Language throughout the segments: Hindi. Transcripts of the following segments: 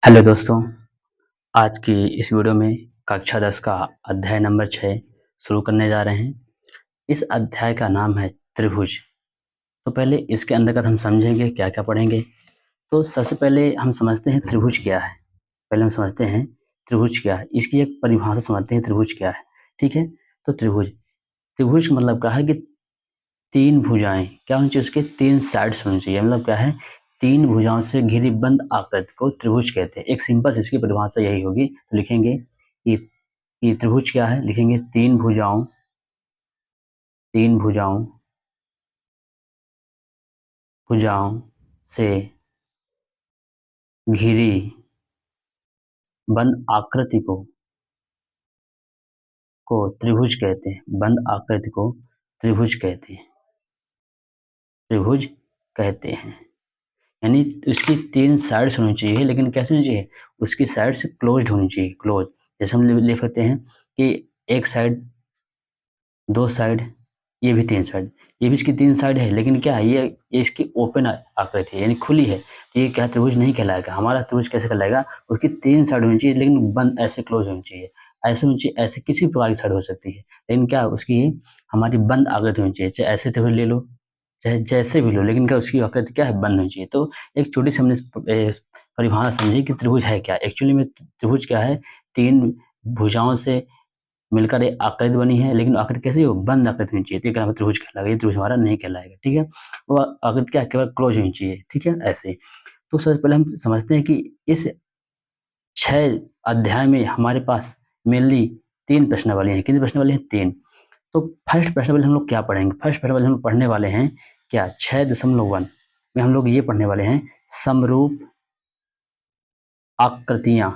हेलो दोस्तों, आज की इस वीडियो में कक्षा 10 का अध्याय नंबर 6 शुरू करने जा रहे हैं। इस अध्याय का नाम है त्रिभुज। तो पहले इसके अंतर्गत हम समझेंगे क्या-क्या पढ़ेंगे। तो सबसे पहले हम समझते हैं त्रिभुज क्या है। पहले हम समझते हैं त्रिभुज क्या है। इसकी एक परिभाषा समझते हैं त्रिभुज क्या है। ठीक है? तो त्रिभुज त्रिभुज का मतलब क्या है कि 3 भुजाएँ क्या होनी चाहिए, उसके 3 साइड्स होनी चाहिए। मतलब क्या है, 3 भुजाओं से घिरी बंद आकृति को त्रिभुज कहते हैं। एक सिंपल सी इसकी परिभाषा यही होगी। तो लिखेंगे कि त्रिभुज क्या है, लिखेंगे 3 भुजाओं भुजाओं से घिरी बंद आकृति को त्रिभुज कहते हैं। बंद आकृति को त्रिभुज कहते हैं। त्रिभुज कहते हैं। यानी उसकी 3 साइड्स होनी चाहिए, लेकिन कैसे होनी चाहिए, उसकी साइड्स क्लोज्ड होनी चाहिए, क्लोज। जैसे हम लिख सकते हैं कि एक साइड, 2 साइड, ये भी 3 साइड, ये भी इसकी 3 साइड है, लेकिन क्या है, ये इसकी ओपन आकृति है, यानी खुली है। तो ये क्या त्रिभुज नहीं कहलाएगा। हमारा त्रिभुज कैसे कहलाएगा, उसकी 3 साइड होनी चाहिए, लेकिन बंद ऐसे क्लोज होनी चाहिए। ऐसे होनी चाहिए, ऐसे किसी प्रकार की साइड हो सकती है, लेकिन क्या उसकी हमारी बंद आकृति होनी चाहिए। चाहे ऐसे त्रिभुज ले लो, चाहे जैसे भी लो, लेकिन क्या उसकी आकृति क्या है, बंद होनी चाहिए। तो एक छोटी सी हमने परिभाषा समझी कि त्रिभुज है क्या। एक्चुअली में त्रिभुज क्या है, 3 भुजाओं से मिलकर एक आकृति बनी है, लेकिन आकृति कैसी हो, बंद आकृति होनी चाहिए। तो ये क्या त्रिभुज कहलाएगा। ये त्रिभुज हमारा नहीं कहलाएगा। ठीक है, वो आकृति क्या केवल क्लोज होनी चाहिए। ठीक है, ऐसे। तो सबसे पहले हम समझते हैं कि इस 6 अध्याय में हमारे पास मेनली 3 प्रश्नावली हैं। कितनी प्रश्नावली हैं, 3। तो फर्स्ट प्रश्नावली हम लोग क्या पढ़ेंगे, फर्स्ट प्रश्नावली हम लोग पढ़ने वाले हैं क्या, 6.1 में हम लोग ये पढ़ने वाले हैं समरूप आकृतियां।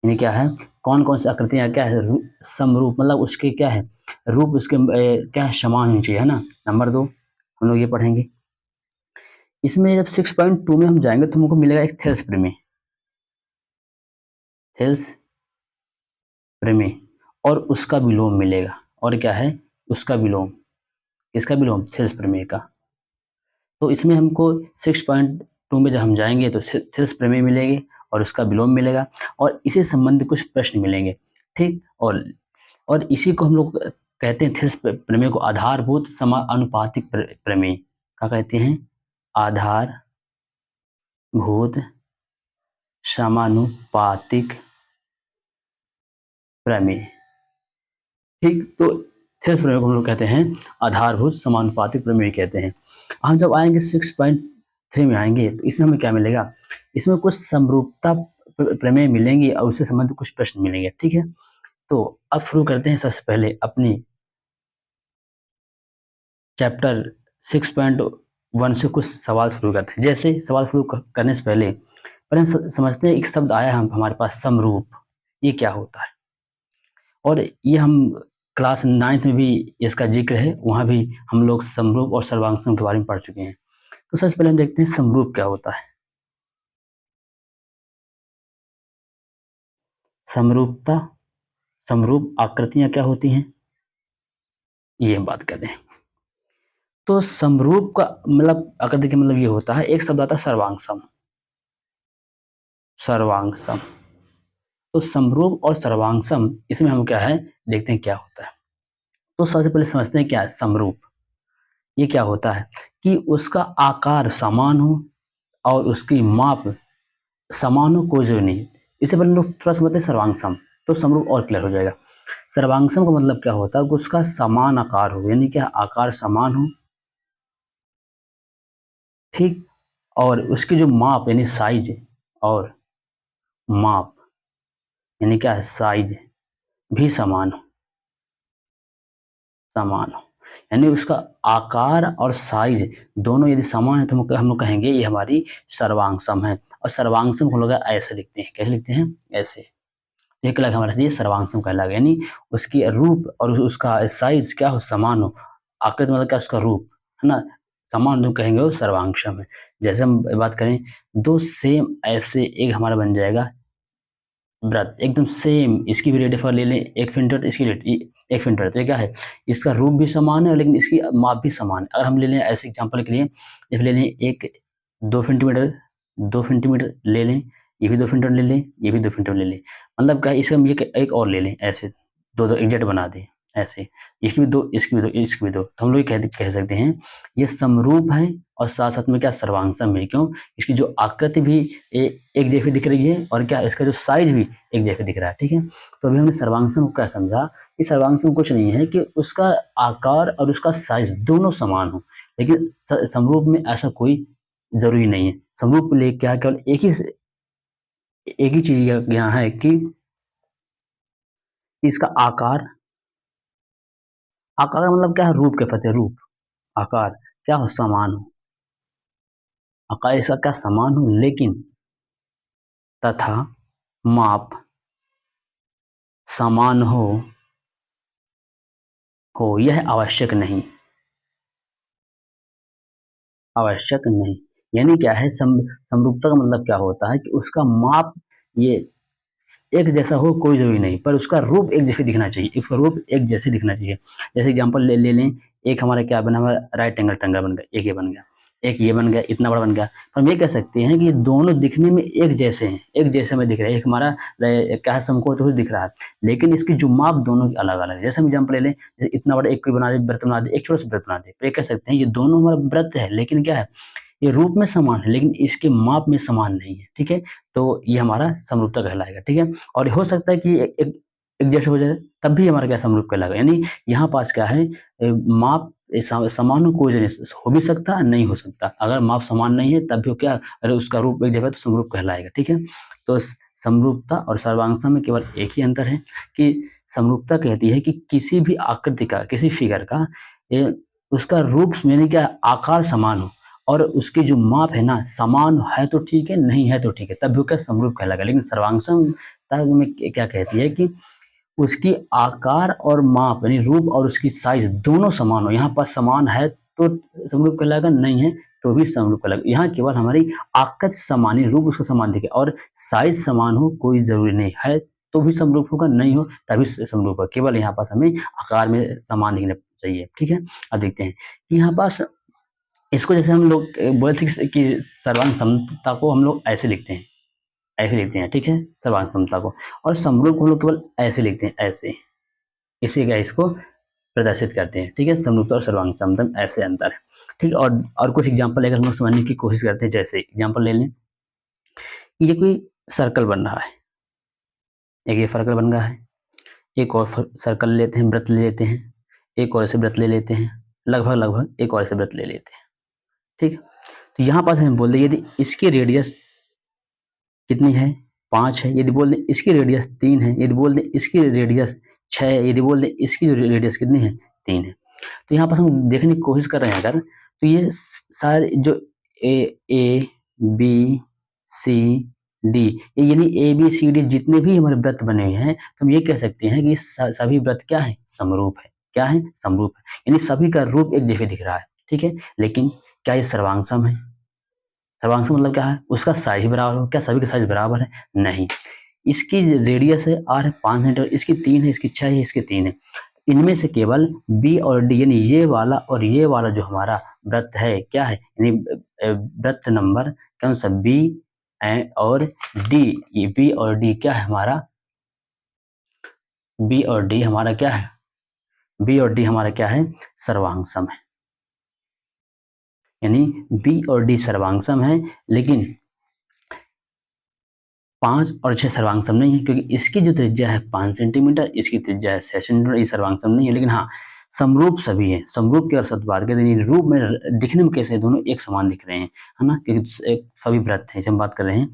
यानी क्या है, कौन कौन सी आकृतियां क्या है, समरूप, मतलब उसके क्या है, रूप उसके क्या है, समान होनी चाहिए, है ना। नंबर 2 हम लोग ये पढ़ेंगे। इसमें जब 6.2 में हम जाएंगे तो हमको मिलेगा एक थेल्स प्रमेय। थेल्स प्रमेय और उसका विलोम मिलेगा। और क्या है, उसका विलोम। इसका विलोम थेल्स प्रमेय का। तो इसमें हमको 6.2 में जब हम जाएंगे तो थेल्स प्रमेय मिलेगी और उसका विलोम मिलेगा, और इसी संबंधित कुछ प्रश्न मिलेंगे। ठीक, और इसी को हम लोग कहते हैं, थेल्स प्रमेय को आधारभूत समानुपातिक प्रमेय क्या कहते हैं, आधारभूत समानुपातिक प्रमेय। ठीक, तो थेल्स प्रमेय को हम लोग कहते हैं आधारभूत समानुपातिक प्रमेय कहते हैं। हम जब आएंगे 6.3 में आएंगे तो इसमें हमें क्या मिलेगा, इसमें कुछ समरूपता प्रमेय मिलेंगी और उससे संबंधित कुछ प्रश्न मिलेंगे। ठीक है, तो अब शुरू करते हैं सबसे पहले अपनी चैप्टर 6.1 से कुछ सवाल शुरू करते हैं। जैसे सवाल शुरू करने से पहले हम समझते हैं, एक शब्द आया हम हमारे पास, समरूप। ये क्या होता है, और ये हम क्लास 9th में भी इसका जिक्र है, वहाँ भी हम लोग समरूप और सर्वांग के बारे में पढ़ चुके हैं। तो सबसे पहले हम देखते हैं समरूप क्या होता है। समरूपता, समरूप आकृतियां क्या होती हैं, ये हम बात कर रहे हैं। तो समरूप का मतलब आकृति का मतलब ये होता है, एक शब्द आता है सर्वांग सम। तो समरूप और सर्वांग सम, इसमें हम क्या है देखते हैं क्या होता है। तो सबसे पहले समझते हैं क्या है समरूप। ये क्या होता है कि उसका आकार समान हो और उसकी माप समान हो, कोई जरूरी नहीं। इससे पहले लोग थोड़ा समझते हैं सर्वांग सम, तो समरूप और क्लियर हो जाएगा। सर्वांग सम का मतलब क्या होता है कि उसका समान आकार हो, यानी क्या आकार समान हो। ठीक, और उसकी जो माप यानी साइज, और माप यानी क्या है साइज भी समान हो। यानी उसका आकार और साइज दोनों यदि समान है तो हम लोग कहेंगे ये हमारी सर्वांग सम है। और सर्वांग सम हम लोग ऐसे लिखते हैं, कैसे लिखते हैं, ऐसे। ये कहलाएगा हमारा, ये सर्वांग सम कहलाएगा। यानी उसकी रूप और उसका साइज क्या हो, समान हो। आकृति मतलब क्या, उसका रूप, है ना, समान रूप कहेंगे वो सर्वांग सम है। जैसे हम बात करें, दो सेम ऐसे एक हमारा बन जाएगा व्रत, एकदम सेम। इसकी भी रेडियस ले लें 1 सेंटीमीटर, इसकी 1 सेंटीमीटर, तो क्या है, इसका रूप भी समान है लेकिन इसकी माप भी समान है। अगर हम ले लें ऐसे एग्जांपल के लिए, जैसे ले लें एक 2 सेंटीमीटर 2 सेंटीमीटर ले लें, ये भी 2 सेंटीमीटर ले लें, ये भी 2 सेंटीमीटर ले लें। मतलब क्या है, इससे हम ये एक और ले लें, ऐसे 2-2 एग्जैक्ट बना दें, ऐसे। इसकी भी 2, इसकी भी 2, इसकी भी 2। तो हम लोग ये कह सकते हैं ये समरूप है और साथ-साथ में क्या सर्वांगसम है। क्यों? इसकी जो आकृति भी एक जैसी दिख रही है और क्या इसका जो साइज़ भी एक जैसा दिख रहा है, ठीक है? तो अभी हमने सर्वांगसम को क्या समझा कि सर्वांगसम कुछ नहीं है कि उसका आकार और उसका साइज़ दोनों समान हो। लेकिन समरूप में ऐसा कोई ज़रूरी नहीं है। समरूप के लिए क्या केवल एक ही चीज़ यहाँ है कि इसका आकार, आकार का मतलब क्या है, रूप के फतेह, रूप, आकार क्या हो, समान हो, आकार इसका क्या समान हो, लेकिन तथा माप समान हो यह आवश्यक नहीं, आवश्यक नहीं। यानी क्या है, समरूपता का मतलब क्या होता है कि उसका माप ये एक जैसा हो कोई ज़रूरी नहीं, पर उसका रूप एक जैसे दिखना चाहिए, उसका रूप एक जैसे दिखना चाहिए। जैसे एग्ज़ाम्पल ले लें, एक हमारा क्या बना, हमारा राइट एंगल ट्रायंगल बन गया, एक ये बन गया, एक ये बन गया, इतना बड़ा बन गया। तो हम ये कह सकते हैं कि ये दोनों दिखने में एक जैसे हैं, एक जैसे में दिख रहे हैं। एक हमारा क्या है, समकोण दिख रहा है, लेकिन इसकी जो माप दोनों की अलग-अलग है। जैसे हम एग्ज़ाम्पल ले लें, जैसे इतना बड़ा एक कोई बना दे, वृत्त बना दे, एक छोटा-सा वृत्त बना दे, तो ये कह सकते हैं ये दोनों हमारा वृत्त है, लेकिन क्या है, ये रूप में समान है, लेकिन इसके माप में समान नहीं है, ठीक है? तो ये हमारा समरूपता कहलाएगा, ठीक है? और हो सकता है कि एक जैसे हो जाए, तब भी हमारा क्या, समरूप कहलाएगा। यानी यहाँ पास क्या है, माप समान हो, कोई नहीं हो भी सकता, नहीं हो सकता। अगर माप समान नहीं है तब भी क्या, अगर उसका रूप एक जगह, तो समरूप कहलाएगा, ठीक है? तो समरूपता और सर्वांगसम में केवल एक ही अंतर है कि समरूपता कहती है कि किसी भी आकृति का, किसी फिगर का उसका रूप यानी क्या, आकार समान हो और उसकी जो माप है ना, समान है तो ठीक है, नहीं है तो ठीक है, तब भी वो क्या, समरूप कहलाएगा। लेकिन सर्वांगसमता में क्या कहती है कि उसकी आकार और माप यानी रूप और उसकी साइज दोनों समान हो। यहाँ पर समान है तो समरूप कहलाएगा, नहीं है तो भी समरूप कहलाएगा। यहाँ केवल हमारी आकृति समान है, रूप उसका समान दिखे और साइज समान हो कोई जरूरी नहीं है, तो भी समरूप होगा, नहीं हो तभी समरूप होगा। केवल यहाँ पास हमें आकार में समान दिखना चाहिए, ठीक है? अब देखते हैं कि यहाँ पास इसको जैसे हम लोग बोले थे कि सर्वांग समता को हम लोग ऐसे लिखते हैं, ऐसे लिखते हैं, ठीक है, सर्वांग समता को। और समरूप को हम लोग केवल ऐसे लिखते हैं, ऐसे, इसी का इसको प्रदर्शित करते हैं, ठीक है? समरूपता और सर्वांग समता में ऐसे अंतर है, ठीक है? और कुछ एग्जाम्पल लेकर हम लोग समझने की कोशिश करते हैं। जैसे एग्जाम्पल ले लें, ये कोई सर्कल बन रहा है, एक ये सर्कल बन रहा है, एक और सर्कल लेते हैं, वृत्त ले लेते हैं, एक और ऐसे वृत्त ले लेते हैं, लगभग एक और ऐसे वृत्त ले लेते हैं, ठीक है? तो यहाँ पास हम बोल दें यदि इसकी रेडियस कितनी है, 5 है, यदि बोल दें इसकी रेडियस 3 है, यदि बोल दें इसकी रेडियस 6 है, यदि बोल दें इसकी जो रेडियस कितनी है, 3 है। तो यहाँ पर हम देखने की कोशिश कर रहे हैं अगर, तो ये सारे जो ए बी सी डी, यानी ए बी सी डी जितने भी हमारे वृत्त बने हुए हैं, तो हम ये कह सकते हैं कि सभी वृत्त क्या है, समरूप है। क्या है, समरूप है, यानी सभी का रूप एक जैसे दिख रहा है, ठीक है? लेकिन क्या ये सर्वांगसम है? सर्वांगसम मतलब क्या है, उसका साइज बराबर हो। क्या सभी का साइज बराबर है? नहीं। इसकी रेडियस है आर है 5 सेंटीमीटर, इसकी 3 है, इसकी 6 है, इसकी 3 है। इनमें से केवल बी और डी यानी ये वाला और ये वाला जो हमारा वृत्त है, क्या है, यानी वृत्त नंबर कौन सा, बी और डी, ये बी और डी क्या है हमारा, बी और डी हमारा क्या है, बी और डी हमारा क्या है, सर्वांगसम है। यानी बी और डी सर्वांगसम है, लेकिन 5 और 6 सर्वांगसम नहीं है, क्योंकि इसकी जो त्रिज्या है 5 सेंटीमीटर, इसकी त्रिज्या है 6 सेंटीमीटर, ये सर्वांगसम नहीं है। लेकिन हाँ, समरूप सभी है। समरूप की अगर सत बात करें, यानी रूप में दिखने में कैसे दोनों एक समान दिख रहे हैं, है ना? क्योंकि एक सभी वृत्त हैं, हम बात कर रहे हैं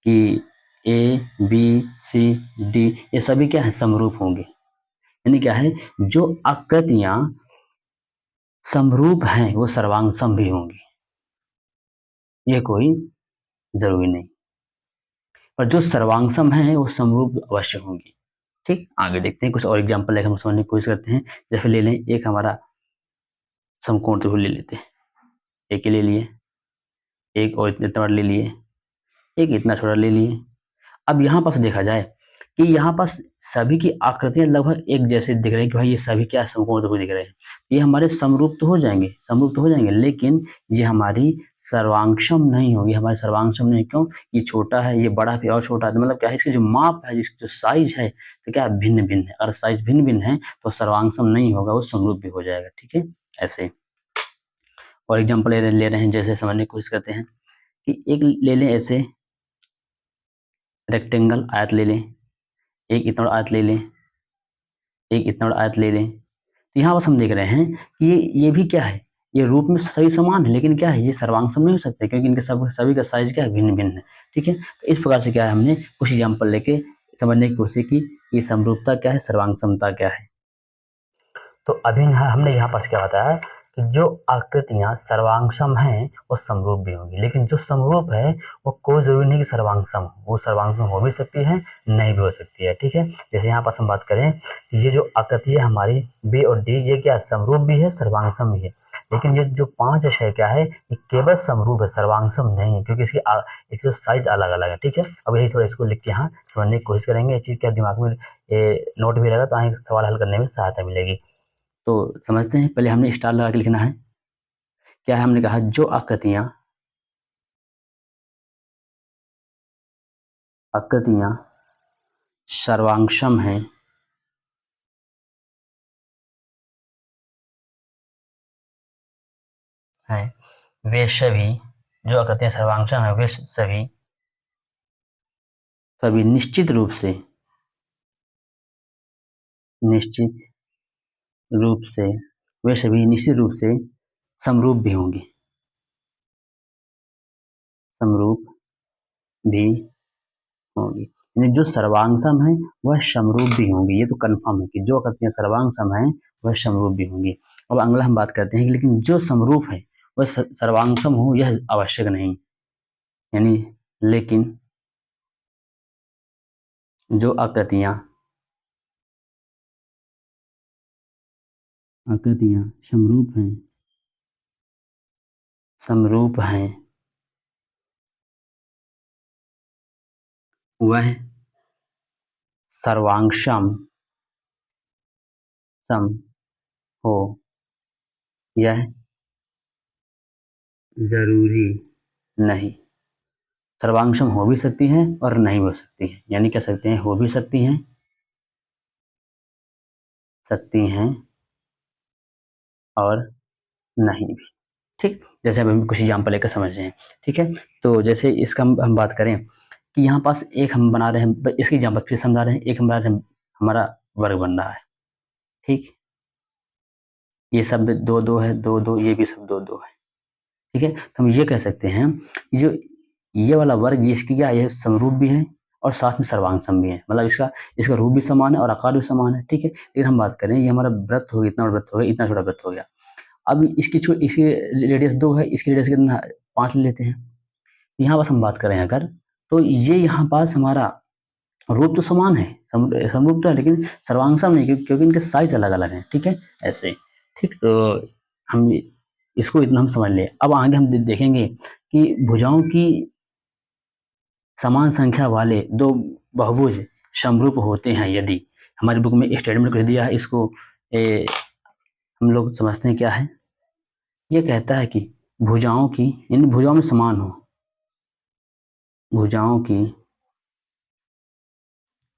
कि ए बी सी डी ये सभी क्या है, समरूप होंगे। यानी क्या है, जो आकृतियां समरूप हैं वो सर्वांगसम भी होंगी, ये कोई जरूरी नहीं। पर जो सर्वांगसम है वो समरूप अवश्य होंगी। ठीक, आगे देखते हैं कुछ और एग्जाम्पल लेकर हम समझने की कोशिश करते हैं। जैसे ले लें एक हमारा समकोण त्रिभुज ले लेते हैं, एक ले लिए, एक और इतना बड़ा ले लिए, एक इतना छोटा ले लिए। अब यहाँ पर देखा जाए कि यहाँ पास सभी की आकृतियां लगभग एक जैसे दिख रही है कि भाई ये सभी क्या समकोण त्रिभुज दिख रहे हैं, ये हमारे समरूप तो हो जाएंगे, समरूप तो हो जाएंगे, लेकिन ये हमारी सर्वांगसम नहीं होगी, हमारी सर्वांगसम नहीं। क्यों? ये छोटा है, ये बड़ा भी और छोटा है, मतलब क्या है, इसकी जो माप है, जिसकी जो साइज है, तो क्या भिन्न भिन्न है। अगर साइज भिन्न भिन्न है तो सर्वांगसम नहीं होगा, वो समरूप भी हो जाएगा। ठीक है, ऐसे। और एग्जाम्पल ले रहे हैं, जैसे समझने की कोशिश करते हैं कि एक ले लें ऐसे रेक्टेंगल आयत ले लें, एक इतना बड़ा आयत ले लें, एक इतना बड़ा आयत ले लें। तो यहाँ बस हम देख रहे हैं कि ये भी क्या है, ये रूप में सभी समान है, लेकिन क्या है, ये सर्वांगसम नहीं हो सकते, क्योंकि इनके सभी का साइज क्या है, भिन्न भिन्न है। ठीक है, तो इस प्रकार से क्या है, हमने कुछ एग्जाम्पल लेके समझने की कोशिश की ये समरूपता क्या है, सर्वांगसमता क्या है। तो अभी हमने यहाँ पास क्या बताया कि जो आकृतियां सर्वांगसम हैं वो समरूप भी होंगी, लेकिन जो समरूप है वो कोई जरूरी नहीं कि सर्वांगसम हो, वो सर्वांगसम हो भी सकती है, नहीं भी हो सकती है। ठीक है, जैसे यहाँ पास हम बात करें कि ये जो आकृति है हमारी बी और डी, ये क्या समरूप भी है, सर्वांगसम भी है, लेकिन ये जो 5 है क्या है, ये केवल समरूप है, सर्वांगसम नहीं है, क्योंकि इसकी जो साइज अलग अलग है। ठीक है, अब यही थोड़ा इसको लिख के यहाँ समझने की कोशिश करेंगे, ये चीज़ क्या दिमाग में नोट भी रहेगा, तो आगे सवाल हल करने में सहायता मिलेगी। तो समझते हैं, पहले हमने स्टार लगा के लिखना है। क्या है, हमने कहा जो आकृतियां सर्वांगसम हैं, वे सभी, जो आकृतियां सर्वांगसम हैं वे सभी निश्चित रूप से वे सभी निश्चित रूप से समरूप भी होंगे, समरूप भी होंगी। यानी जो सर्वांगसम है वह समरूप भी होंगी, ये तो कंफर्म है कि जो आकृतियां सर्वांगसम हैं वह समरूप भी होंगी। अब अगला हम बात करते हैं कि लेकिन जो समरूप है वह सर्वांगसम हो यह आवश्यक नहीं, यानी लेकिन जो आकृतियां समरूप हैं वह सर्वांगसम हो यह जरूरी नहीं। सर्वांगसम हो भी सकती हैं और नहीं हो सकती हैं, यानी कह सकते हैं हो भी सकती हैं और नहीं भी। ठीक, जैसे अब हम कुछ एग्जाम्पल लेकर समझ रहे हैं। ठीक है, तो जैसे इसका हम बात करें कि यहाँ पास एक हम बना रहे हैं, इसकी एग्जाम्पल फिर समझा रहे हैं, एक हम बना रहे हैं, हमारा वर्ग बन रहा है। ठीक, ये सब दो दो है, दो दो, ये भी सब दो दो है। ठीक है, तो हम ये कह सकते हैं जो ये वाला वर्ग, इसकी क्या, ये समरूप भी है और साथ में सर्वांगसम भी है, मतलब इसका रूप भी समान है और आकार भी समान है। ठीक है, लेकिन हम बात करें ये हमारा वृत्त हो गया, इतना बड़ा वृत्त हो गया, इतना छोटा वृत्त हो गया। अब इसकी रेडियस 2 है, इसकी रेडियस कितना 5 ले लेते हैं। यहाँ पास हम बात करें अगर, तो ये यहाँ पास हमारा रूप तो समान है, समरूप तो है, लेकिन सर्वांगसम नहीं, क्योंकि इनके साइज अलग अलग हैं। ठीक है, ऐसे। ठीक, तो हम इसको इतना हम समझ लें। अब आगे हम देखेंगे कि भुजाओं की समान संख्या वाले दो बहुभुज समरूप होते हैं यदि, हमारी बुक में स्टेटमेंट कुछ दिया है, इसको हम लोग समझते हैं क्या है। ये कहता है कि भुजाओं की, इन भुजाओं में समान हो, भुजाओं की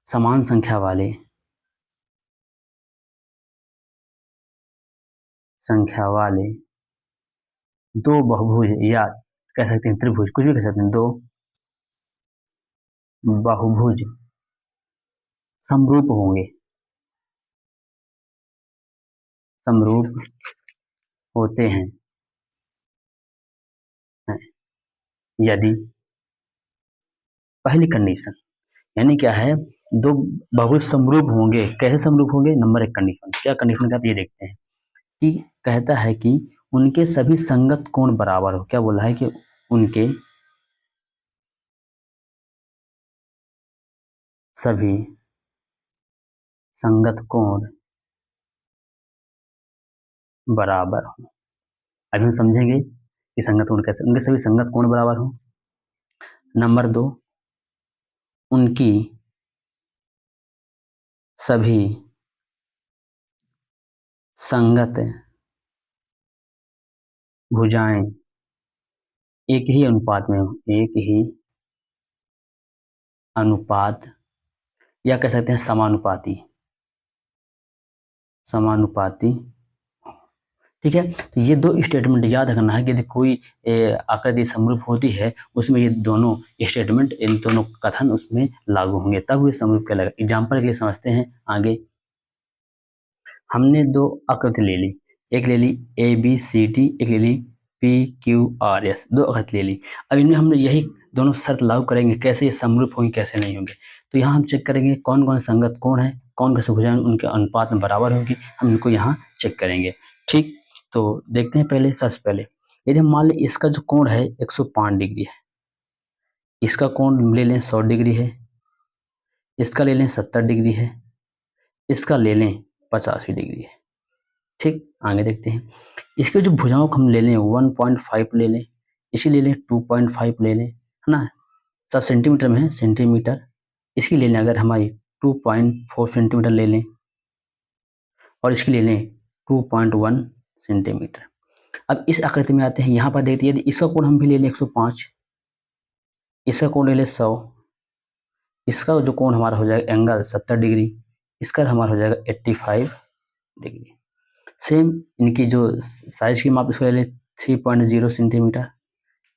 समान संख्या वाले दो बहुभुज, या कह सकते हैं त्रिभुज, कुछ भी कह सकते हैं, दो बहुभुज समरूप होंगे, समरूप होते हैं यदि, पहली कंडीशन, यानी क्या है, दो बहुभुज समरूप होंगे, कैसे समरूप होंगे, नंबर 1 कंडीशन, क्या कंडीशन का, ये देखते हैं कि कहता है कि उनके सभी संगत कोण बराबर हो। क्या बोला है कि उनके सभी संगत कोण बराबर हो। अभी हम समझेंगे कि संगत कोण कैसे, उनके सभी संगत कोण बराबर हो। नंबर 2, उनकी सभी संगत भुजाएं एक ही अनुपात में हो, एक ही अनुपात, या कह सकते हैं समानुपाती, समानुपाती। ठीक है, तो ये दो स्टेटमेंट याद रखना है कि यदि कोई आकृति समरूप होती है उसमें ये दोनों स्टेटमेंट, इन दोनों कथन उसमें लागू होंगे, तब ये समरूप कहलाएगा। एग्जाम्पल के लिए समझते हैं आगे। हमने दो आकृति ले ली, एक ले ली ए बी सी डी, एक ले ली पी क्यू आर एस, दो आकृति ले ली। अब इनमें हमने यही दोनों शर्त लागू करेंगे, कैसे ये समरूप होंगे कैसे नहीं होंगे। तो यहाँ हम चेक करेंगे कौन कौन संगत कोण है, कौन कौन से भुजाएं उनके अनुपात में बराबर होगी, हम इनको यहाँ चेक करेंगे। ठीक, तो देखते हैं पहले, सबसे पहले यदि हम मान लें इसका जो कोण है 105 डिग्री है, इसका कोण ले लें 100 डिग्री है, इसका ले लें 70 डिग्री है, इसका ले लें 85 डिग्री है। ठीक, आगे देखते हैं। इसके जो भुजाओं को हम ले लें 1.5 ले लें, इसी ले लें 2.5 ले लें, है ना, सब सेंटीमीटर में है, सेंटीमीटर। इसकी ले लें अगर हमारी 2.4 सेंटीमीटर ले लें, और इसकी ले लें 2.1 सेंटीमीटर। अब इस आकृति में आते हैं, यहाँ पर देखते हैं यदि इसका कोण हम भी ले लें 105, इसका कोण ले लें 100, इसका जो कोण हमारा हो जाएगा एंगल 70 डिग्री, इसका हमारा हो जाएगा 85 डिग्री। सेम इनकी जो साइज की माप, इसको ले लें 3.0 सेंटीमीटर,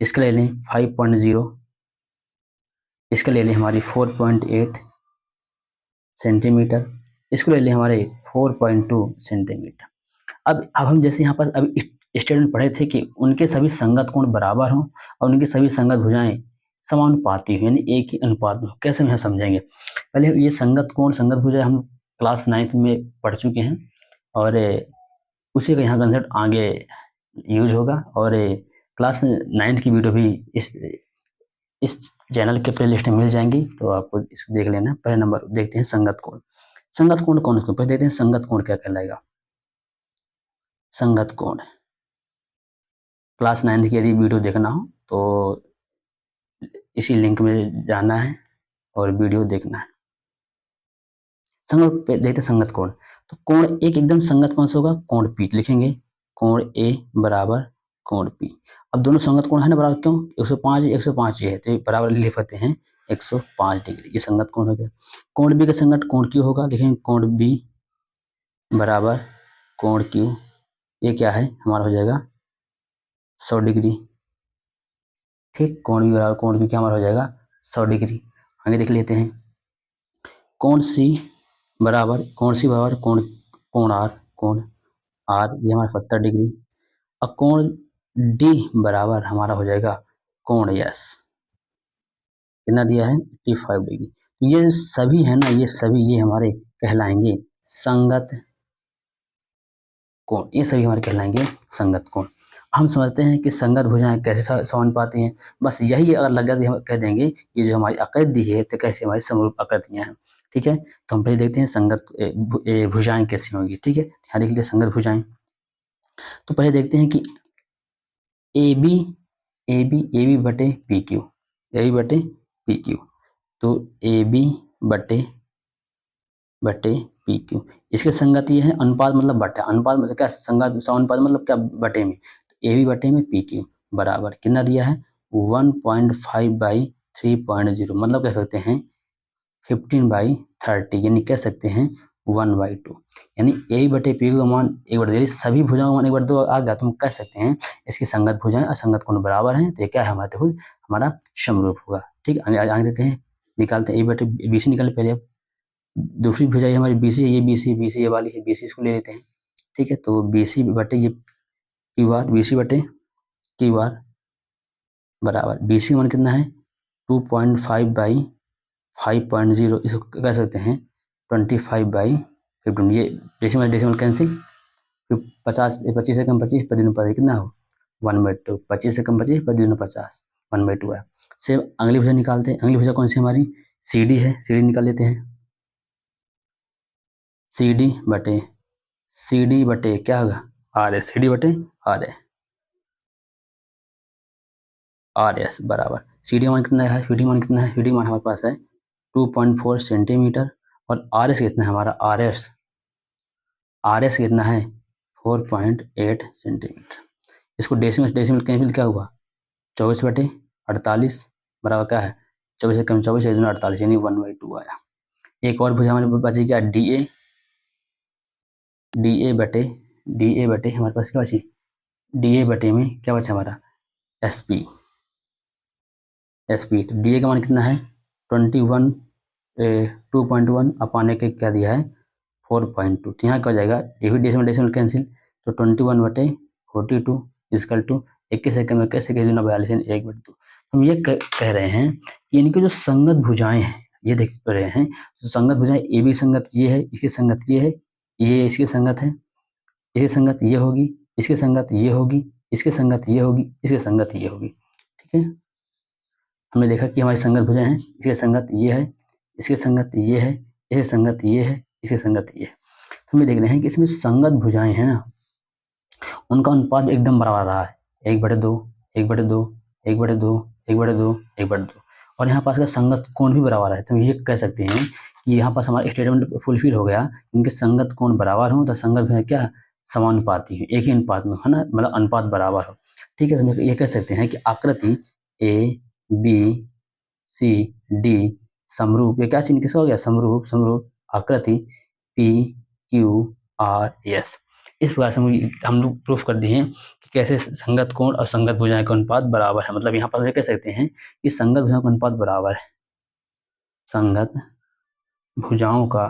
इसका ले लें 5.0, इसका ले लें हमारी 4.8 सेंटीमीटर, इसको ले लें हमारे 4.2 सेंटीमीटर। अब हम जैसे यहाँ पर अभी स्टेटमेंट पढ़े थे कि उनके सभी संगत कोण बराबर हों और उनकी सभी संगत भुजाएं समानुपाती हो, यानी एक ही अनुपात में हो। कैसे हम यहाँ समझेंगे, पहले ये संगत कोण संगत भुजाएं हम क्लास 9th में पढ़ चुके हैं, और उसी का यहाँ कंसेप्ट आगे यूज होगा। और क्लास 9th की वीडियो भी इस चैनल के प्लेलिस्ट में मिल जाएंगी, तो आपको इसको देख लेना। पहले नंबर देखते हैं संगत कोण। संगत कोण कौन उसको पहले देखते हैं, संगत कोण क्या कहलाएगा। संगत कोण क्लास 9th की यदि वीडियो देखना हो तो इसी लिंक में जाना है और वीडियो देखना है। संगत पे देखते संगत कोण, तो कोण एक एकदम संगत कौन सा होगा, कोण पी लिखेंगे, कोण ए बराबर कोण पी। अब दोनों संगत कोण है ना बराबर, क्यों 105 105 ये है, तो बराबर लिख लेते हैं 105 डिग्री, ये संगत कोण हो गया। कोण बी का संगत कोण क्यू होगा, लिखेंगे कोण बी बराबर कोण क्यू, ये क्या है हमारा हो जाएगा 100 डिग्री। ठीक, कोण बी बराबर कोण क्यू क्या हमारा हो जाएगा 100 डिग्री। आगे देख लेते हैं, कोण सी बराबर कोण कोण आर ये हमारा 70 डिग्री। अब कोण डी बराबर हमारा हो जाएगा कोण यस, कितना दिया है 85 डिग्री। ये सभी है ना, ये सभी ये हमारे कहलाएंगे संगत कोण, ये सभी हमारे कहलाएंगे संगत कोण। हम समझते हैं कि संगत भुजाएं कैसे समानुपाती हैं, बस यही अगर लग गया तो हम कह देंगे ये जो हमारी आकृति है तो कैसे हमारी समरूप आकृतियां हैं। ठीक है, तो हम पहले देखते हैं संगत भुजाएं कैसी होंगी। ठीक है, यहाँ देख लीजिए संगत भुजाएं। तो पहले देखते हैं कि ए बी बटे पी क्यू, ए बी बटे पी क्यू, तो ए बी बटे पी क्यू, इसके संगत ये है, अनुपात मतलब बटा, अनुपात मतलब क्या, संगत समानुपात मतलब क्या, बटे में, तो ए बी बटे में पी क्यू बराबर कितना दिया है 1.5/3.0, मतलब कह सकते हैं 15/30, यानी कह सकते हैं 1/2, यानी ए बटे पी का मान 1/2, सभी भुजाओं का मान 1/2 आ गया, तो हम कह सकते हैं इसकी संगत भुजाएं असंगत कोण बराबर हैं, तो ये क्या है हमारा त्रिभुज हमारा समरूप होगा। ठीक, आगे देते हैं, निकालते हैं ए बटे बी सी निकाले पहले। दूसरी भुजा हमारी बी सी है, ये बी सी ये वाली है, बी सी इसको ले लेते हैं। ठीक है, तो बी सी बटे ये क्यू आर, बी सी बटे क्यू आर बराबर, बी सी मान कितना है 2.5/5.0, इसको कह सकते हैं 25/15, ये डेसिमल कैंसिल, 50 25 से कम 25 पर 25 कितना हो 1/2, 25 से कम 25 पर 50 1/2 है। सेम अगली भुजा निकालते हैं, अगली भुजा कौन सी हमारी सी डी है, सी डी निकाल लेते हैं, सी डी बटे क्या होगा आर एस, सी डी बटे आर एस बराबर, सी डी मान कितना है, सी डी मान कितना है, सी डी मान हमारे पास है 2.4 सेंटीमीटर, और आर एस कितना है हमारा, आर एस कितना है 4.8 सेंटीमीटर। इसको डेसिमल कैंसिल क्या हुआ, 24/48 बराबर क्या है 24 से कम 24 से 48 यानी 1/2 आया। एक और भुजा हमारे पास बची क्या, डी ए बटे हमारे पास क्या बची, डी ए बटे में क्या बचा हमारा एस पी। तो डी ए का मान कितना है 2.1 अपाने के क्या दिया है 4.2। तो यहाँ क्या हो जाएगा, ये भी डेसिमल कैंसिल, तो 21/42 इजकल टू 21 से कम 21 से 42 1/2। हम ये कह रहे हैं कि इनकी जो संगत भुजाएं हैं, ये देख रहे हैं तो संगत भुजाएं ए बी संगत ये है, इसकी संगत ये है, ये इसकी संगत है, इसकी संगत ये होगी, इसकी संगत ये होगी, इसकी संगत ये होगी, इसकी संगत ये होगी। ठीक है, हमने देखा कि हमारी संगत भुजाएं हैं, इसकी संगत ये है, इसकी संगत ये है, इसकी संगत ये है, इसकी संगत ये है। तो हम देख रहे हैं कि इसमें संगत भुजाएं हैं ना, उनका अनुपात एकदम बराबर रहा है 1/2 1/2 1/2 1/2 1/2। और यहाँ पास का संगत कोण भी बराबर है। तो हम ये कह सकते हैं कि यहाँ पास हमारा स्टेटमेंट फुलफिल हो गया, इनके संगत कोण बराबर हो तो संगत भुजाएं क्या समानुपाती है, एक ही अनुपात में है ना, मतलब अनुपात बराबर हो। ठीक है, तो हम ये कह सकते हैं कि आकृति ए बी सी डी समरूप, ये क्या चीज किसका हो गया समरूप आकृति पी क्यू आर एस। इस प्रकार से हम लोग प्रूफ कर दिए कि कैसे संगत कोण और संगत भुजाएं का अनुपात बराबर है। मतलब यहाँ पर कह सकते हैं कि संगत भुजाओं का अनुपात बराबर है, संगत भुजाओं का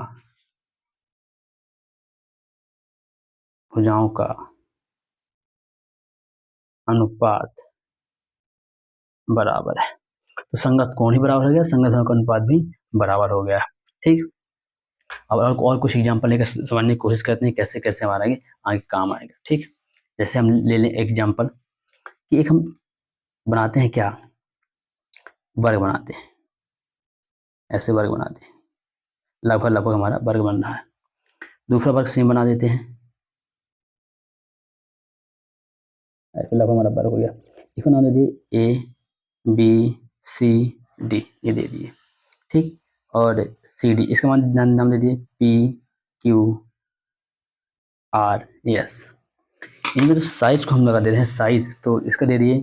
अनुपात बराबर है। तो संगत कोण ही बराबर हो गया, संगत भुजाओं का अनुपात भी बराबर हो गया। ठीक, अब और कुछ एग्जाम्पल लेकर समझने की कोशिश करते हैं कैसे कैसे हमारा आगे काम आएगा। ठीक, जैसे हम ले लें एग्जाम्पल कि एक हम बनाते हैं क्या, वर्ग बनाते हैं, ऐसे वर्ग बनाते हैं, लगभग हमारा वर्ग बन रहा है। दूसरा वर्ग सेम बना देते हैं, ऐसे लगभग हमारा वर्ग हो गया। इसको नाम दे दिए ए बी सी डी, ये दे दिए। ठीक, और सी डी इसका नाम दे दिए पी क्यू आर एस। इनमें तो साइज को हम लगा देते हैं साइज, तो इसका दे दिए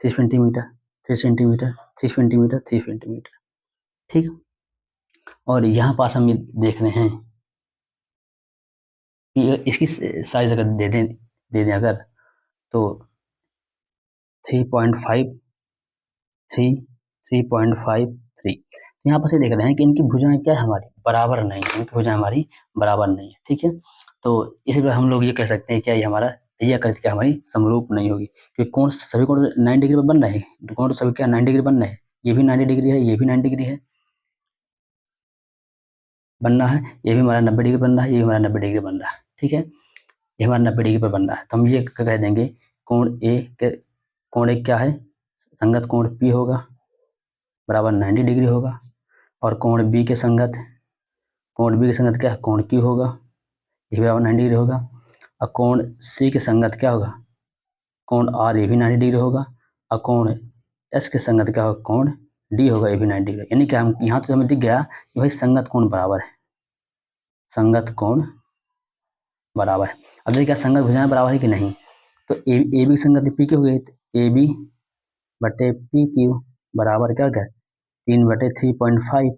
3 सेंटीमीटर 3 सेंटीमीटर 3 सेंटीमीटर 3 सेंटीमीटर। ठीक, और यहाँ पास हम देख रहे हैं कि इसकी साइज अगर दे दें अगर तो 3.5 3.53। यहाँ पर से देख रहे हैं कि इनकी भुजाएं क्या है हमारी बराबर नहीं है, इनकी भुजाएं हमारी बराबर नहीं है। ठीक है, तो इसी प्रकार हम लोग ये कह सकते हैं क्या ये हमारा यह आकृति क्या हमारी समरूप नहीं होगी, क्योंकि कोण सभी कोण 90 डिग्री पर बन रहे हैं, कोण सभी क्या 90 डिग्री बन रहे हैं, ये भी 90 डिग्री है, ये भी 90 डिग्री है बनना है, ये भी हमारा 90 डिग्री बन रहा है, ये भी हमारा 90 डिग्री बन रहा है। ठीक है, ये हमारा 90 डिग्री पर बन रहा है, तो हम ये कह देंगे कोण ए क्या है, संगत कोण पी होगा बराबर 90 डिग्री होगा, और कोण बी के संगत क्या है, कोण क्यू होगा, ये भी बराबर 90 डिग्री होगा, और कोण सी के संगत क्या होगा, कोण आर, ये भी 90 डिग्री होगा, और कोण एस के संगत क्या होगा, कोण डी होगा, ये भी 90 डिग्री। यानी क्या हम यहाँ तो हमें दिख गया कि भाई संगत कोण बराबर है, संगत कोण बराबर है। अब देखिए क्या संगत भुजाएं बराबर है कि नहीं, तो ए बी संगत पी क्यू हो गई, तो ए बी बटे पी क्यू बराबर क्या हो गया 3/3.5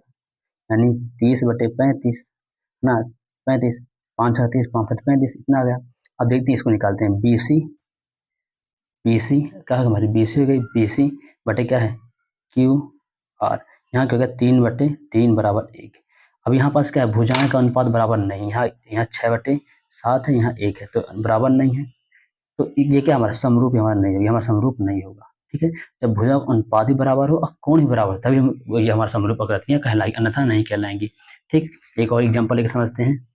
यानी 30/35 ना 35, 5 6 30 5 7 35 इतना आ गया। अब देखते हैं इसको निकालते हैं, BC क्या होगा हमारी BC हो गई, BC बटे क्या है QR, यहाँ क्या हो गया 3/3 बराबर 1। अब यहाँ पास क्या है भुजाएं का अनुपात बराबर नहीं, यहाँ 6/7 है, यहाँ 1 है, तो बराबर नहीं है, तो ये क्या हमारा समरूप हमारा नहीं होगा, हमारा समरूप नहीं होगा। ठीक है, जब भुजा का अनुपात भी बराबर हो और कोण भी बराबर तभी ये हमारा समरूप आकृतियां कहलाएगी, अन्यथा नहीं कहलाएंगी। ठीक, एक और एग्जांपल लेकर समझते हैं।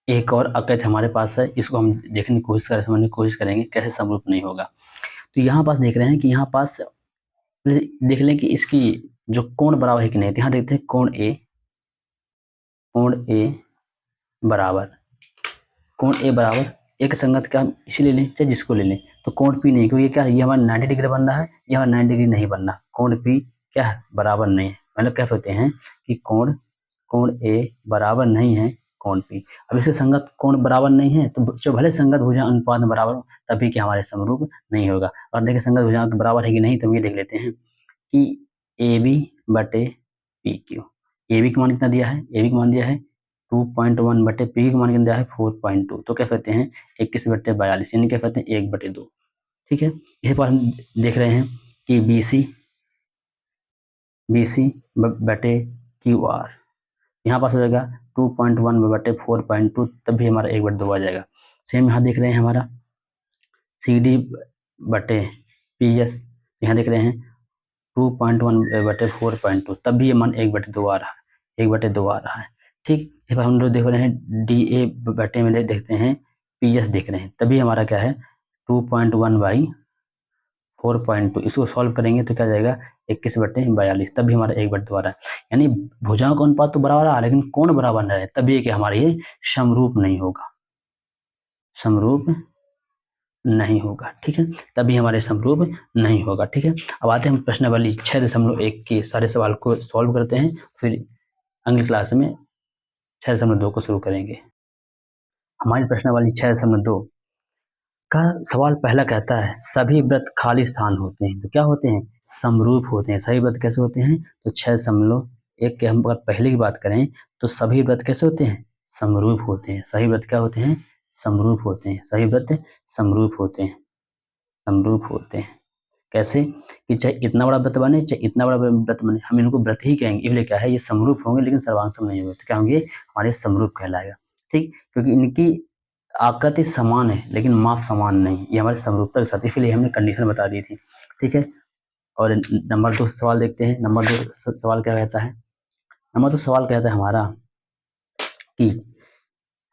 एक और आकृति हमारे पास है, इसको हम देखने की कोशिश करें, समझने की कोशिश करेंगे कैसे समरूप नहीं होगा। तो यहाँ पास देख रहे हैं कि यहाँ पास देख लें कि इसकी जो कोण बराबर है कि नहीं, तो यहाँ देखते हैं कोण ए बराबर एक संगत का इसी ले लें चाहे जिसको ले लें, तो कोण पी नहीं, क्योंकि क्या ये हमारा 90 डिग्री बन रहा है, ये हमारा 90 डिग्री नहीं बनना, कोण पी क्या है, बराबर नहीं है। मतलब कह सकते हैं कि कोण ए बराबर नहीं है कोण पी। अब इसके संगत कोण बराबर नहीं है तो जो भले संगत भुजा अनुपात में बराबर हो तभी कि हमारे समरूप नहीं होगा। और देखिए संगत भुजाओं के बराबर है कि नहीं, तो हम ये देख लेते हैं कि ए बी बटे पी क्यू। ए बी का मान कितना दिया है, ए बी का मान दिया है 2.1 बटे पी का मान कितना दिया है 4.2, तो कह सकते हैं 21 बटे 42, यानी कह सकते हैं 1 बटे 2। ठीक है, इसी पर हम देख रहे हैं कि बी सी बटे क्यू आर, यहाँ पास हो जाएगा 2.1 बटे 4.2, तब भी हमारा 1 बटे 2 आ जाएगा। सेम यहाँ देख रहे हैं हमारा सी डी बटे पी एस, यहाँ देख रहे हैं 2.1 बटे 4.2, तब भी ये मान 1 बटे 2 आ रहा है, 1 बटे 2 आ रहा है। ठीक, इस पर हम लोग देख रहे हैं डी ए बटे में देखते हैं पी एस देख रहे हैं, तभी हमारा क्या है 2.1 बाई 4.2, इसको सॉल्व करेंगे तो क्या जाएगा 21 बटे 42, तभी हमारा 1 बटे 2 आ रहा है। यानी भुजाओं का अनुपात तो बराबर आ रहा है लेकिन कोण बराबर नहीं है, तभी कि हमारा ये समरूप नहीं होगा, समरूप नहीं होगा। ठीक है, तभी हमारे समरूप नहीं होगा। ठीक है, अब आते हैं हम प्रश्नावली 6.1 के सारे सवाल को सॉल्व करते हैं, फिर अगली क्लास में 6.2 को शुरू करेंगे। हमारी प्रश्नावली 6.2 का सवाल पहला कहता है सभी व्रत खाली स्थान होते हैं तो क्या होते हैं, समरूप होते हैं। सभी व्रत कैसे होते हैं, तो 6.1 के हम अगर पहले की बात करें तो सभी व्रत कैसे होते हैं, समरूप होते हैं। सभी व्रत क्या होते हैं, समरूप होते हैं। सभी व्रत समरूप होते हैं, समरूप होते हैं। कैसे कि चाहे इतना बड़ा व्रत बने चाहे इतना बड़ा व्रत बने, हम इनको व्रत ही कहेंगे, इसलिए क्या है ये समरूप होंगे लेकिन सर्वांग नहीं होंगे, तो क्या होंगे, हमारे समरूप कहलाएगा। ठीक, क्योंकि इनकी आकृति समान है लेकिन माप समान नहीं, ये हमारे समरूपता के साथ, इसलिए हमने कंडीशन बता दी थी। ठीक है, और नंबर 2 सवाल देखते हैं। नंबर 2 सवाल क्या कहता है, नंबर 2 सवाल कहता है हमारा कि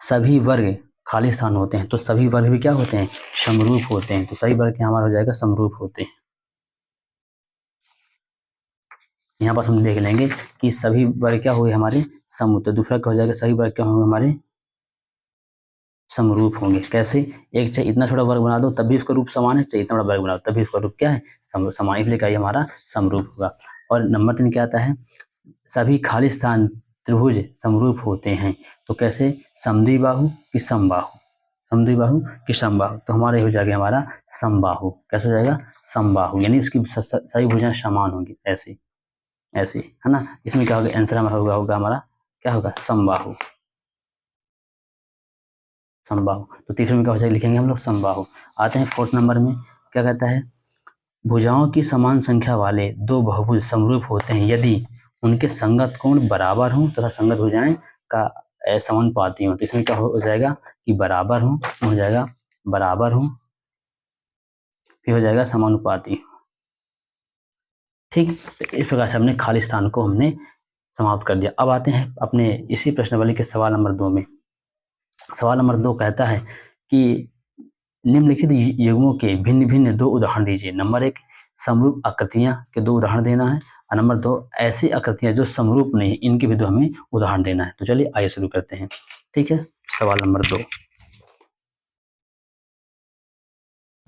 सभी वर्ग खाली स्थान होते हैं तो सभी वर्ग भी क्या होते हैं, समरूप होते हैं। तो सभी वर्ग क्या हमारा हो जाएगा, समरूप होते हैं। यहाँ पर हम देख लेंगे कि सभी वर्ग क्या हुए हमारे समरूप, तो दूसरा क्या हो जाएगा, सभी वर्ग क्या होंगे हमारे समरूप होंगे। कैसे, एक चाहे इतना छोटा वर्ग बना दो तब भी उसका रूप समान है, चाहे इतना बड़ा वर्ग बना दो तब भी उसका रूप क्या है, समान, इसलिए क्या हमारा समरूप होगा। और नंबर 3 क्या आता है, सभी खाली स्थान त्रिभुज समरूप होते हैं तो कैसे, समद्विबाहु की समबाहु, समद्विबाहु की समबाहु, तो हमारे हो जाएगा हमारा समबाहु। कैसे हो जाएगा, समबाहु, यानी उसकी सभी भुजाएं समान होंगी, ऐसे ऐसे, है ना। इसमें क्या होगा, आंसर हमारा होगा हमारा क्या होगा, समबाहु, समबाहु। तो तीसरे में क्या हो जाएगा, लिखेंगे हम लोग समबाहु। आते हैं 4th नंबर में, क्या कहता है, भुजाओं की समान संख्या वाले दो बहुभुज समरूप होते हैं यदि उनके संगत कोण बराबर हों तथा संगत भुजाएं का समानुपाती हों। तो इसमें क्या हो जाएगा कि बराबर हों, हो जाएगा बराबर हों, फिर हो जाएगा समानुपाती। ठीक, तो इस प्रकार से हमने खाली स्थान को हमने समाप्त कर दिया। अब आते हैं अपने इसी प्रश्नावली के सवाल नंबर 2 में। सवाल नंबर 2 कहता है कि निम्नलिखित युग्मों के भिन्न भिन्न 2 उदाहरण दीजिए। नंबर 1 समरूप आकृतियां के 2 उदाहरण देना है, और नंबर 2 ऐसी आकृतियां जो समरूप नहीं, इनके भी 2 हमें उदाहरण देना है। तो चलिए आइए शुरू करते हैं। ठीक है, सवाल नंबर 2,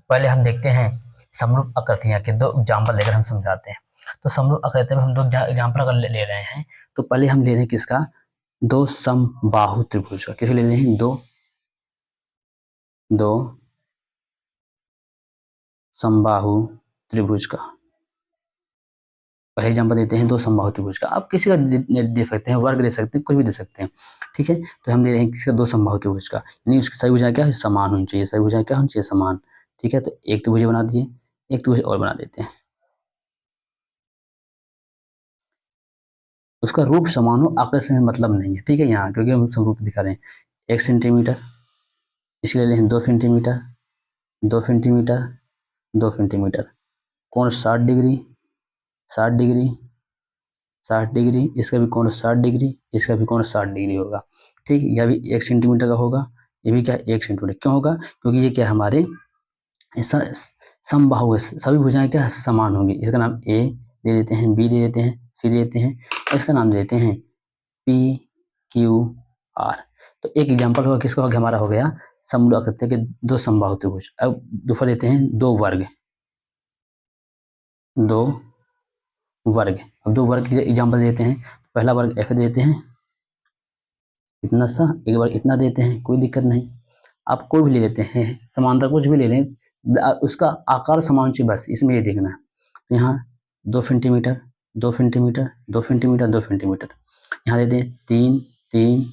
पहले हम देखते हैं समरूप आकृतियां के 2 एग्जाम्पल लेकर हम समझाते हैं। तो समरूप आकृति में हम 2 एग्जाम्पल अगर ले रहे हैं तो पहले हम ले रहे हैं किसका, 2 समबाहु त्रिभुज का। किसे ले रहे हैं, 2 समबाहु त्रिभुज का। पहले एग्जाम्पल देते हैं 2 समबाहु त्रिभुज का। आप किसी का दे सकते हैं, वर्ग दे सकते हैं, कुछ भी दे सकते हैं। ठीक है, तो हम दे रहे हैं किसका, 2 समबाहु त्रिभुज का, यानी उसकी सभी भुजाएं क्या है, समान होनी चाहिए, सभी भुजाएं क्या होनी चाहिए, समान। ठीक है, तो एक त्रिभुज बना दिए, एक त्रिभुज और बना देते हैं, उसका रूप समान हो, आकृति से मतलब नहीं है। ठीक है, यहाँ क्योंकि हम समरूप दिखा रहे हैं, 1 सेंटीमीटर, इसके ले लें 2 सेंटीमीटर, 2 सेंटीमीटर, 2 सेंटीमीटर, कोण 60 डिग्री, 60 डिग्री, 60 डिग्री, इसका भी कोण 60 डिग्री, इसका भी कोण 60 डिग्री होगा। ठीक, यह भी 1 सेंटीमीटर का होगा, ये भी क्या है 1 सेंटीमीटर। क्यों होगा, क्योंकि ये क्या हमारे समबाहु है, सभी भुजाएं क्या समान होंगी। इसका नाम ए दे देते हैं, बी दे देते हैं, सी दे देते हैं, और इसका नाम दे देते हैं पी क्यू आर। तो एक एग्जाम्पल होगा किसका होगा, हमारा हो गया समरूप आकृति के 2 समबाहु त्रिभुज। अब दूसरा देते हैं 2 वर्ग, 2 वर्ग। अब दो वर्ग के एग्जाम्पल देते हैं। पहला वर्ग f देते हैं इतना सा, एक बार इतना देते हैं, कोई दिक्कत नहीं। आप कोई भी ले लेते हैं, समांतर कुछ भी ले लें, उसका आकार समान चाहिए, बस इसमें ये देखना है। तो यहाँ 2 सेंटीमीटर 2 सेंटीमीटर 2 सेंटीमीटर 2 सेंटीमीटर, यहाँ देते हैं 3 3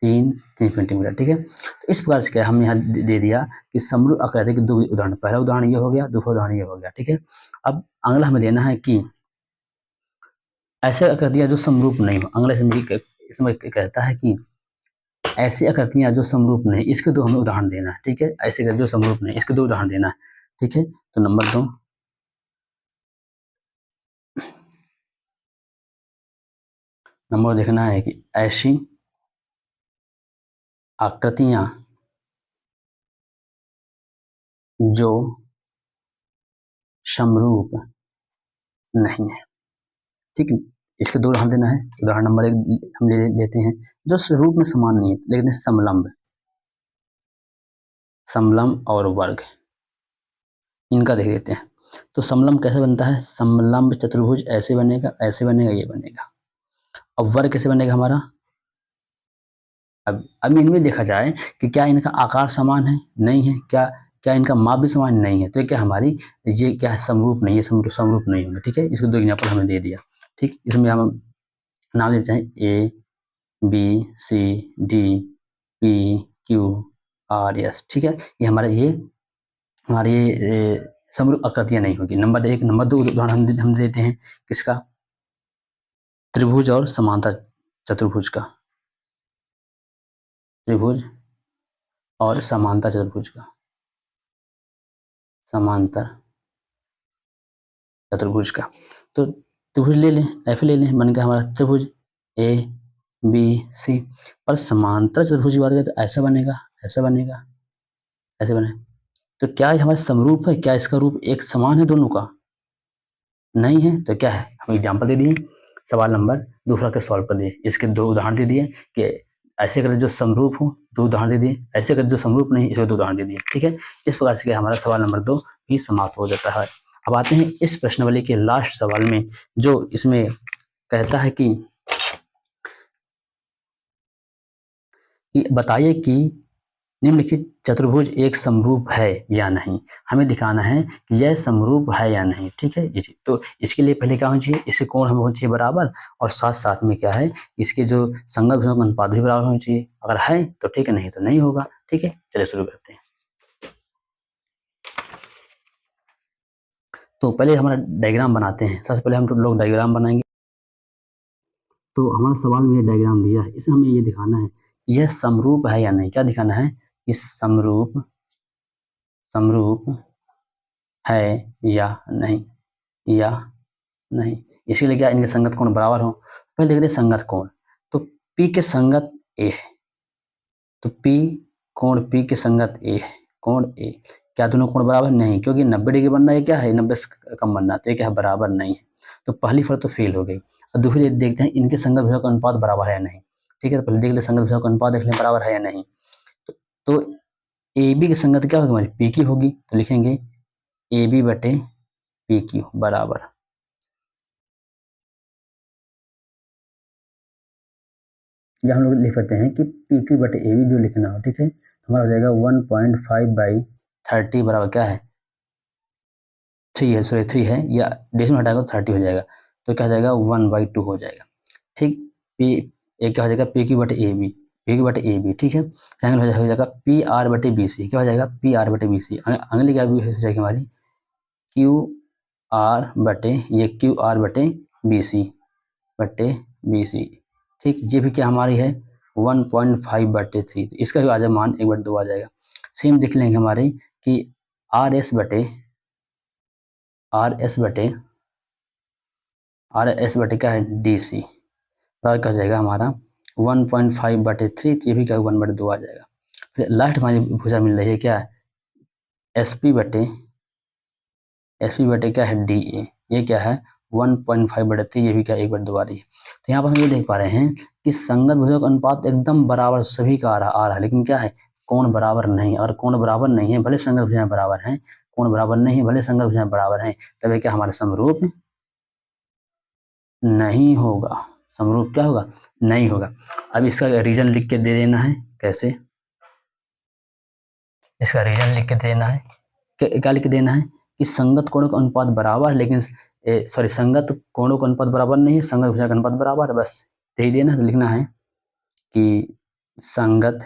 3 3 सेंटीमीटर। ठीक है, तो इस प्रकार से क्या हम यहाँ दे दिया कि समरूप आकृति के दो उदाहरण, पहला उदाहरण ये हो गया, दूसरा उदाहरण ये हो गया। ठीक है, अब अगला हमें देना है कि ऐसे आकृतियां जो समरूप नहीं हो। अगला इसमें कहता है कि ऐसी आकृतियां जो समरूप नहीं, इसके दो हमें उदाहरण देना है। ठीक है, ऐसे जो समरूप नहीं, इसके दो उदाहरण देना है। ठीक है, तो नंबर 2 नंबर देखना है कि ऐसी आकृतियां जो समरूप नहीं है। ठीक है, इसके दो उदाहरण देना है। उदाहरण नंबर 1 हम लेते हैं जो रूप में समान नहीं है, लेकिन समलंब, समलंब और वर्ग, इनका देख लेते हैं। तो समलंब कैसे बनता है? समलंब चतुर्भुज ऐसे बनेगा, ऐसे बनेगा, ये बनेगा। अब वर्ग कैसे बनेगा हमारा? अब इनमें देखा जाए कि क्या इनका आकार समान है, नहीं है, क्या क्या इनका माप भी समान नहीं है, तो क्या हमारी ये क्या है? समरूप नहीं है, समरूप नहीं होंगे। ठीक है, इसको दो एग्जाम्पल हमने दे दिया। ठीक, इसमें हम नाम लेते हैं A B C D P Q R S. ठीक है, ये हमारे समरूप आकृतियां नहीं होगी। नंबर 1 नंबर 2 उदाहरण हम देते हैं किसका? त्रिभुज और समांतर चतुर्भुज का, त्रिभुज और समांतर चतुर्भुज का, समांतर चतुर्भुज का। तो त्रिभुज ले लें, एफ ले लें, बन गया हमारा त्रिभुज ए बी सी। पर समांतर चतुर्भुज की बात करें तो ऐसा बनेगा, ऐसा बनेगा, ऐसे बनेगा। तो क्या ये हमारे समरूप है? क्या इसका रूप एक समान है दोनों का? नहीं है, तो क्या है? हम एग्जाम्पल दे दिए, सवाल नंबर दूसरा के सॉल्व कर दिए। इसके दो उदाहरण दे दिए कि ऐसे कर जो समरूप हो, दो उदाहरण दे दिए, ऐसे कर जो समरूप नहीं, इसके दो उदाहरण दे दिए। ठीक है, इस प्रकार से हमारा सवाल नंबर 2 भी समाप्त हो जाता है। अब आते हैं इस प्रश्नावली के लास्ट सवाल में, जो इसमें कहता है कि बताइए कि निम्नलिखित चतुर्भुज एक समरूप है या नहीं। हमें दिखाना है कि यह समरूप है या नहीं। ठीक है जी, तो इसके लिए पहले क्या होना चाहिए? इससे कोण हमें होना चाहिए बराबर, और साथ साथ में क्या है, इसके जो संगत भुजों का अनुपात भी बराबर होना चाहिए। अगर है तो ठीक है, नहीं तो नहीं होगा। ठीक है, चलिए शुरू करते हैं। तो पहले हमारा डायग्राम बनाते हैं। सबसे पहले हम लोग डायग्राम बनाएंगे। तो हमारा सवाल में डायग्राम दिया है, इसमें हमें ये दिखाना है यह समरूप है या नहीं। क्या दिखाना है? इस समरूप है या नहीं, या नहीं। इसीलिए क्या इनके संगत कोण बराबर हो। पहले देखते हैं संगत कोण। तो P के संगत A है, तो P कोण P के संगत A है, कोण A। क्या दोनों कोण बराबर? नहीं, क्योंकि 90 डिग्री बनना है, क्या है 90 से कम बनना, तो ये क्या है? बराबर नहीं है। तो पहली शर्त तो फेल हो गई। और दूसरी देखते हैं इनके संगत भुजों का अनुपात बराबर है या नहीं। ठीक है, तो पहले देख ले संगत भुजों का अनुपात, देख लें बराबर है या नहीं। तो ए बी की संगत क्या होगी? हमारी पी की होगी, तो लिखेंगे ए बी बटे पी क्यू बराबर, या हम लोग लिख सकते हैं कि पी क्यू बटे ए बी जो लिखना हो। ठीक है, तो हमारा हो जाएगा 1.5/30 बराबर क्या है? 3 है, सॉरी 3 है, या डेसिमल हटाएगा तो 30 हो जाएगा। तो क्या हो जाएगा? 1/2 हो जाएगा। ठीक, पी एक क्या हो जाएगा? पी क्यू बटे ए बी, पी क्यू बटे ए बी। ठीक है, एंगल हो जाएगा पी आर बटे बी सी। क्या हो जाएगा? पी आर बटे बी सी। अगली क्या हो जाएगी हमारी? क्यू आर बटे, ये क्यू आर बटे बी सी, बटे बी सी। ठीक, ये भी क्या हमारी है? 1.5/3। तो इसका भी आ जाएगा मान 1/2 आ जाएगा। सेम देख लेंगे हमारे कि आर एस बटे क्या है? डी सी बराबर क्या हो जाएगा हमारा? 1.5/3। ये भी क्या 1/2 आ जाएगा। फिर लास्ट हमारी भुजा मिल रही है क्या? एस पी बटे क्या है? D A. ये क्या है? 1.5/3। ये भी क्या 1/2 आ रही है। तो यहाँ पर हम ये देख पा रहे हैं कि संगत भुजों का अनुपात एकदम बराबर सभी का आ रहा है, लेकिन क्या है? कोण बराबर नहीं। अगर कोण बराबर नहीं है, भले संगत भुजाएं बराबर हैं, कोण बराबर नहीं है, भले संगत भुजाएं बराबर हैं, तब क्या हमारे समरूप नहीं होगा, समरूप क्या होगा, नहीं होगा। अब इसका रीजन लिख के दे देना है, कैसे, इसका रीजन लिख के देना है, क्या लिख के देना है कि संगत कोणों का अनुपात बराबर है, लेकिन सॉरी संगत कोणों का अनुपात बराबर नहीं है, संगत भुजा का अनुपात बराबर है, बस यही देना है। लिखना है कि संगत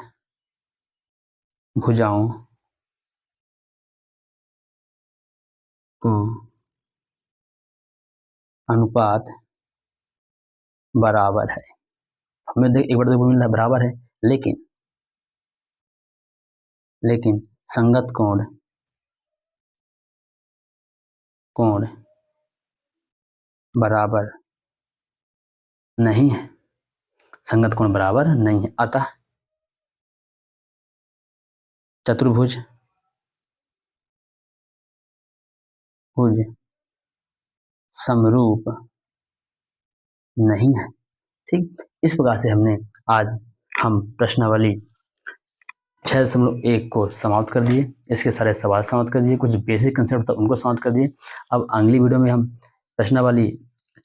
भुजाओं को अनुपात बराबर है। हमें देख एक बार देखो मिल रहा है बराबर है, लेकिन संगत कोण बराबर नहीं है, संगत कोण बराबर नहीं है, अतः चतुर्भुज भुज समरूप नहीं है। ठीक, इस प्रकार से हमने आज हम प्रश्नावली 6.1 को समाप्त कर दिए, इसके सारे सवाल समाप्त कर दिए, कुछ बेसिक कंसेप्ट था उनको समाप्त कर दिए। अब अगली वीडियो में हम प्रश्नावली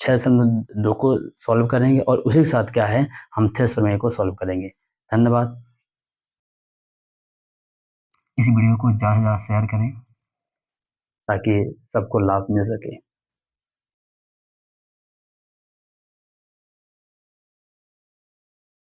6.2 को सॉल्व करेंगे और उसी के साथ क्या है हम थेस प्रमेय को सॉल्व करेंगे। धन्यवाद। इस वीडियो को ज़्यादा से ज़्यादा शेयर करें ताकि सबको लाभ मिल सके।